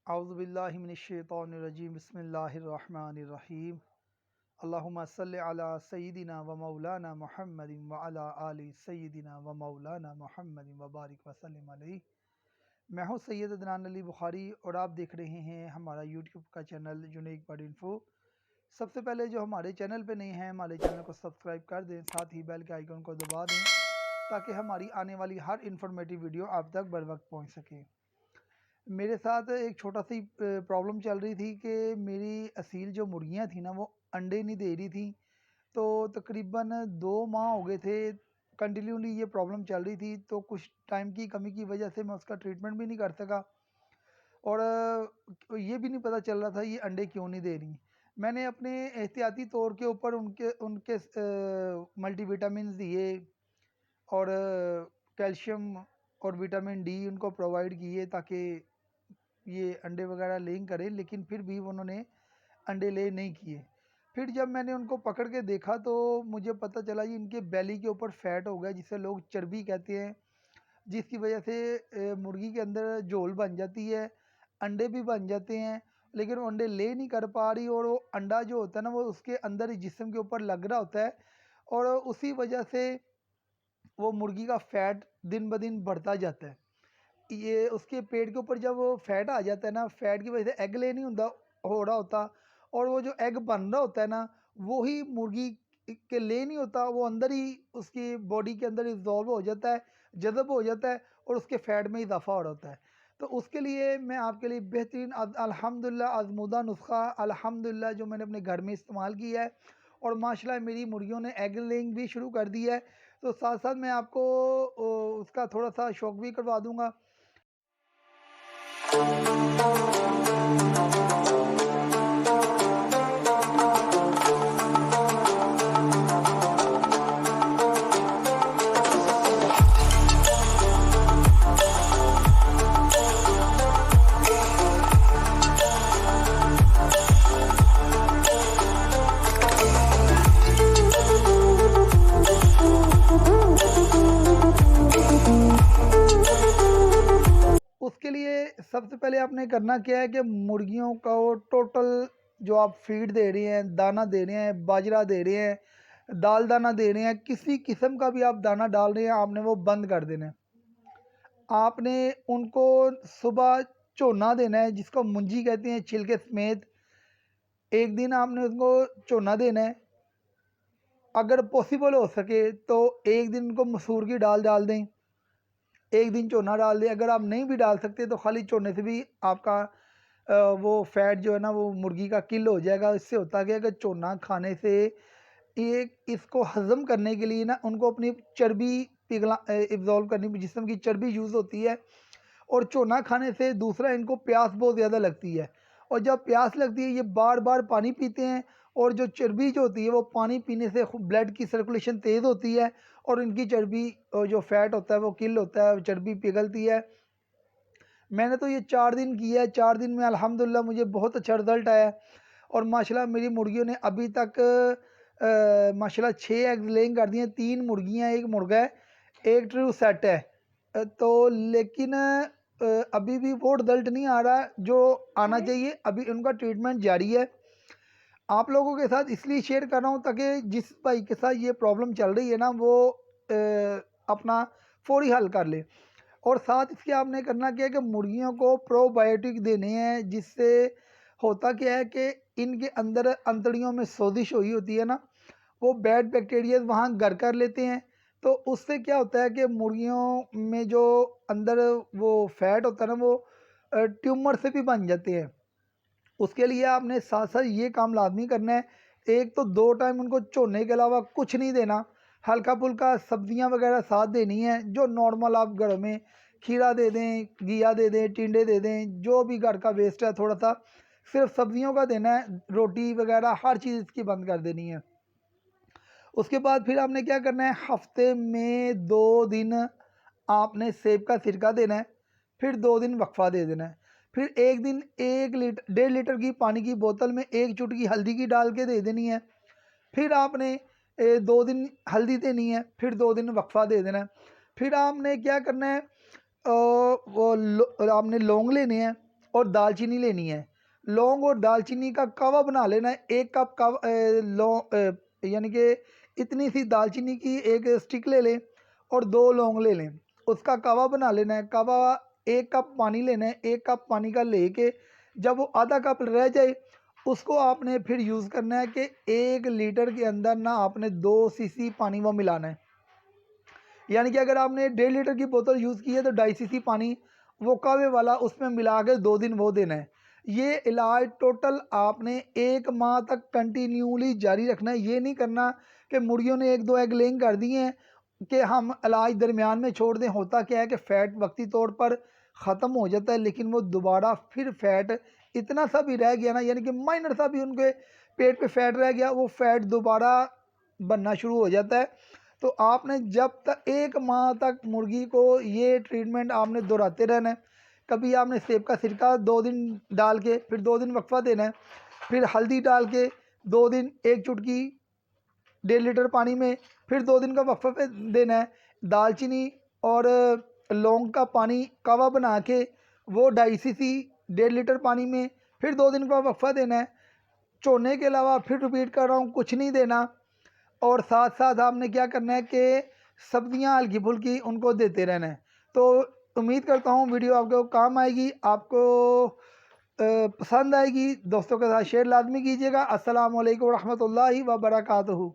औज़ुबिल्लाहिमिनश्शैतानिर्रजीम बिस्मिल्लाहिर्रहमानिर्रहीम अल्लाहुम्मा सल्लि अला सय्यिदिना व मौलाना मुहम्मदिन व अला आलि सय्यिदिना व मौलाना मुहम्मदिन व बारिक व सल्लिम अलैहि। मैं हूँ सैयद अदनान अली बुखारी और आप देख रहे हैं हमारा यूट्यूब का चैनल यूनिक बर्ड इन्फो। सबसे पहले जो हमारे चैनल पे नए हैं हमारे चैनल को सब्सक्राइब कर दें, साथ ही बेल के आइकन को दबा दें ताकि हमारी आने वाली हर इन्फॉर्मेटिव वीडियो आप तक बर वक्त पहुँच सके। मेरे साथ एक छोटा सी प्रॉब्लम चल रही थी कि मेरी असील जो मुर्गियां थी ना वो अंडे नहीं दे रही थी। तो तकरीबन 2 माह हो गए थे कंटिन्यूली ये प्रॉब्लम चल रही थी, तो कुछ टाइम की कमी की वजह से मैं उसका ट्रीटमेंट भी नहीं कर सका और ये भी नहीं पता चल रहा था ये अंडे क्यों नहीं दे रही। मैंने अपने एहतियाती तौर के ऊपर उनके उनके मल्टीविटामिन दिए और कैल्शियम और विटामिन डी उनको प्रोवाइड किए ताकि ये अंडे वगैरह लेइंग करें, लेकिन फिर भी उन्होंने अंडे ले नहीं किए। फिर जब मैंने उनको पकड़ के देखा तो मुझे पता चला कि इनके बेली के ऊपर फैट हो गया जिसे लोग चर्बी कहते हैं, जिसकी वजह से मुर्गी के अंदर झोल बन जाती है, अंडे भी बन जाते हैं लेकिन वो अंडे ले नहीं कर पा रही और वो अंडा जो होता है ना वो उसके अंदर ही जिस्म के ऊपर लग रहा होता है और उसी वजह से वो मुर्गी का फैट दिन ब दिन बढ़ता जाता है। ये उसके पेट के ऊपर जब वो फैट आ जाता है ना, फैट की वजह से एग ले नहीं होता हो रहा होता और वो जो एग बन रहा होता है ना वो ही मुर्गी के ले नहीं होता, वो अंदर ही उसकी बॉडी के अंदर इजॉल्व हो जाता है, जज़ब हो जाता है और उसके फैट में इजाफा हो रहा होता है। तो उसके लिए मैं आपके लिए बेहतरीन अल्हम्दुलिल्लाह आजमूदा नुस्खा अल्हम्दुलिल्लाह जो मैंने अपने घर में इस्तेमाल किया है और माशाल्लाह मेरी मुर्गियों ने एग लेइंग भी शुरू कर दी है। तो साथ साथ मैं आपको उसका थोड़ा सा शौक भी करवा दूंगा। उसके लिए सबसे पहले आपने करना क्या है कि मुर्गियों का वो टोटल जो आप फीड दे रहे हैं, दाना दे रहे हैं, बाजरा दे रहे हैं, दाल दाना दे रहे हैं, किसी किस्म का भी आप दाना डाल रहे हैं आपने वो बंद कर देना है। आपने उनको सुबह चोना देना है जिसको मुंजी कहते हैं, छिलके समेत। एक दिन आपने उसको चोना देना है, अगर पॉसिबल हो सके तो एक दिन उनको मसूर की दाल डाल दें, एक दिन चोना डाल दें। अगर आप नहीं भी डाल सकते तो खाली चोने से भी आपका वो फैट जो है ना वो मुर्गी का किल हो जाएगा। इससे होता क्या है कि चोना खाने से एक इसको हज़म करने के लिए ना उनको अपनी चर्बी पिघला एब्जॉर्ब करनी, जिस्म की चर्बी यूज़ होती है और चोना खाने से दूसरा इनको प्यास बहुत ज़्यादा लगती है और जब प्यास लगती है ये बार बार पानी पीते हैं और जो चर्बी जो होती है वो पानी पीने से ब्लड की सर्कुलेशन तेज़ होती है और इनकी चर्बी जो फैट होता है वो किल होता है, चर्बी पिघलती है। मैंने तो ये 4 दिन किया है, 4 दिन में अल्हम्दुलिल्लाह मुझे बहुत अच्छा रिज़ल्ट आया और माशाल्लाह मेरी मुर्गियों ने अभी तक माशाल्लाह 6 एग्स लेइंग कर दिए हैं। 3 मुर्गियाँ, 1 मुर्गा है, 1 ट्रू सेट है। तो लेकिन अभी भी वो रिज़ल्ट नहीं आ रहा जो आना चाहिए, अभी उनका ट्रीटमेंट जारी है। आप लोगों के साथ इसलिए शेयर कर रहा हूँ ताकि जिस भाई के साथ ये प्रॉब्लम चल रही है ना वो अपना फौरी हल कर ले। और साथ इसके आपने करना क्या है कि मुर्गियों को प्रोबायोटिक देने हैं, जिससे होता क्या है कि इनके अंदर अंतड़ियों में सोजिश हुई होती है ना, वो बैड बैक्टीरिया वहाँ घर कर लेते हैं। तो उससे क्या होता है कि मुर्गियों में जो अंदर वो फैट होता है ना वो ट्यूमर से भी बन जाते हैं। उसके लिए आपने साथ साथ ये काम लाजमी करना है, एक तो 2 टाइम उनको चोने के अलावा कुछ नहीं देना, हल्का फुल्का सब्जियां वगैरह साथ देनी है जो नॉर्मल आप घरों में खीरा दे दें, घिया दे दें, टिंडे दे दें, जो भी घर का वेस्ट है थोड़ा सा सिर्फ सब्जियों का देना है। रोटी वगैरह हर चीज़ इसकी बंद कर देनी है। उसके बाद फिर आपने क्या करना है, हफ्ते में 2 दिन आपने सेब का सिरका देना है, फिर 2 दिन वक्फा दे देना है। फिर एक दिन 1 लीटर 1.5 लीटर की पानी की बोतल में 1 चुटकी हल्दी की डाल के दे देनी है। फिर आपने 2 दिन हल्दी देनी है, फिर 2 दिन वक्फा दे देना है। फिर आपने क्या करना है, आपने लौंग लेने हैं, और दालचीनी लेनी है। लौंग और दालचीनी का कावा बना लेना है। 1 कप यानी कि इतनी सी दालचीनी की एक स्टिक ले लें और 2 लौंग ले लें, उसका कावा बना लेना है। कावा 1 कप पानी लेना है, 1 कप पानी का लेके जब वो आधा कप रह जाए उसको आपने फिर यूज़ करना है कि 1 लीटर के अंदर ना आपने 2 सीसी पानी वो मिलाना है। यानी कि अगर आपने 1.5 लीटर की बोतल यूज़ की है तो 2.5 सीसी पानी वो कावे वाला उसमें मिला के 2 दिन वो देना है। ये इलाज टोटल आपने 1 माह तक कंटिन्यूली जारी रखना है। ये नहीं करना कि मुर्गियों ने 1-2 एग लेइंग कर दिए हैं कि हम इलाज दरमियान में छोड़ दें। होता क्या है कि फ़ैट वक्ती तौर पर ख़त्म हो जाता है, लेकिन वो दोबारा फिर फ़ैट इतना सा भी रह गया ना, यानी कि माइनर सा भी उनके पेट पे फ़ैट रह गया, वो फ़ैट दोबारा बनना शुरू हो जाता है। तो आपने जब तक 1 माह तक मुर्गी को ये ट्रीटमेंट आपने दोहराते रहना है। कभी आपने सेब का सिरका 2 दिन डाल के फिर 2 दिन वक्फा देना है, फिर हल्दी डाल के 2 दिन 1 चुटकी 1.5 लीटर पानी में फिर 2 दिन का वक्फा पे देना है। दालचीनी और लौंग का पानी कावा बना के वो 2.5 सीसी 1.5 लीटर पानी में फिर 2 दिन का वक्फा देना है। छोड़ने के अलावा फिर रिपीट कर रहा हूँ, कुछ नहीं देना। और साथ साथ आपने क्या करना है कि सब्जियां हल्की फुल्की उनको देते रहना है। तो उम्मीद करता हूँ वीडियो आपको काम आएगी, आपको पसंद आएगी। दोस्तों के साथ शेयर लाजमी कीजिएगा। अस्सलाम वालेकुम रहमतुल्लाहि व बरकातहू।